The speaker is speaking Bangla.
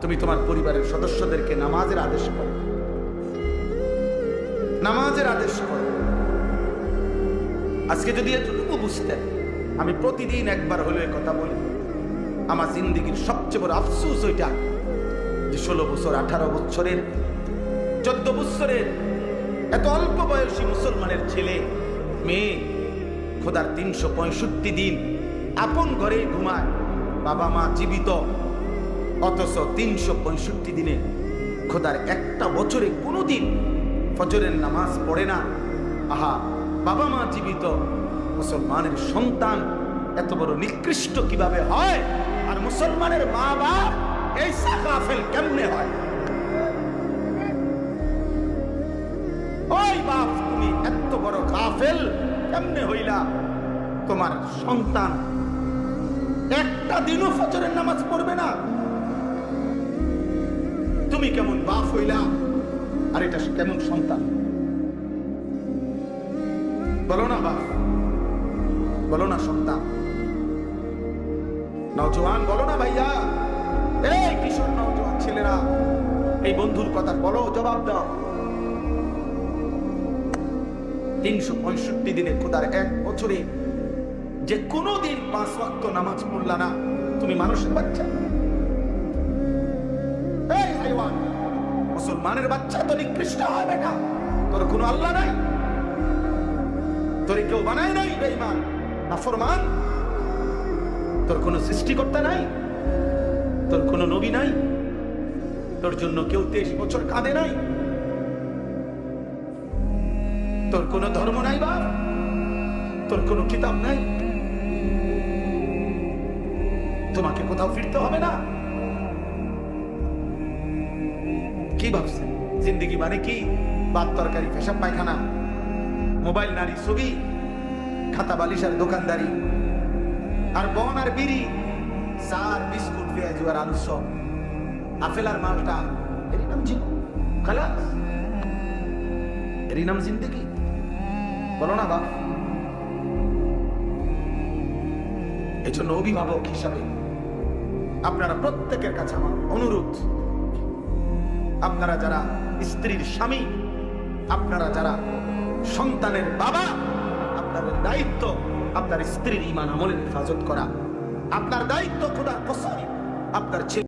তুমি তোমার পরিবারের সদস্যদেরকে নামাজের আদেশ করো, নামাজের আদেশ করো। আজকে যদি এতটুকু বুঝতেন, আমি প্রতিদিন একবার হলে কথা বলি, আমার জিন্দেগির সবচেয়ে বড় আফসোস ওইটা যে 16 বছর, 18 বছরের, 14 বছরের এত অল্প বয়সী মুসলমানের ছেলে মেয়ে খোদার 365 দিন আপন ঘরে ঘুমায়, বাবা মা জীবিত, অথচ 365 দিনে খোদার একটা বছরে কোনোদিন ফজরের নামাজ পড়ে না। আহা, বাবা মা জীবিত, মুসলমানের সন্তান এত বড় নিকৃষ্ট কিভাবে হয়? আর মুসলমানের মা বাপ এই সাকাফেল কেমনে হয়? ওই বাপ, তুমি এত বড় গাফেল কেমনে হইলা? তোমার সন্তান একটা দিনও ফজরের নামাজ পড়বে না, তুমি কেমন বাপ হইলা? আর এটা কেমন সন্তান? বলো না বাপ, বলো না সন্তান, নওজোয়ান বলো না ভাইয়া, এই কিশোর নওজোয়ান ছেলেরা, এই বন্ধুর কথা বলো, জবাব দাও। 365 দিনে খোদার এক বছরে যে কোনো দিন 5 ওয়াক্ত নামাজ পড়লা না, তুমি মানুষের বাচ্চা? এই হাইওয়ান, মুসলমানের বাচ্চা তো নিকৃষ্ট হয় বেটা। তোর কোনো আল্লাহ নাই, তোর কেউ বানায় নাই, বেঈমান নাফরমান। তোর কোনো সৃষ্টিকর্তা নাই, তোর কোনো নবী নাই, তোর জন্য কেউ 23 বছর কাঁদে নাই, তোর কোনো ধর্ম নাই বাপ, তোর কোনো কিতাব নাই, তোমাকে কোথাও ফিরতে হবে না। কি ভাবছেন জিন্দেগি মানে কি? ভাত তরকারি, পেশাব পায়খানা, মোবাইল, নারী, ছবি, খাতা বালিশ আর দোকানদারি, আর বন আর বিড়ি, চার বিস্কুট, পেঁয়াজ আর আলু সব, আপেল আর মালটা, এরই নাম জীবন? খালাস, এরই নাম জিন্দেগি? বলো না বাপ। এই জন্য অভিভাবক হিসাবে আপনারা প্রত্যেকের কাছে আমার অনুরোধ, আপনারা যারা স্ত্রীর স্বামী, আপনারা যারা সন্তানের বাবা, আপনাদের দায়িত্ব আপনার স্ত্রীর ঈমান আমলের হেফাজত করা। আপনার দায়িত্ব খোদার কসম, আপনার ছেলে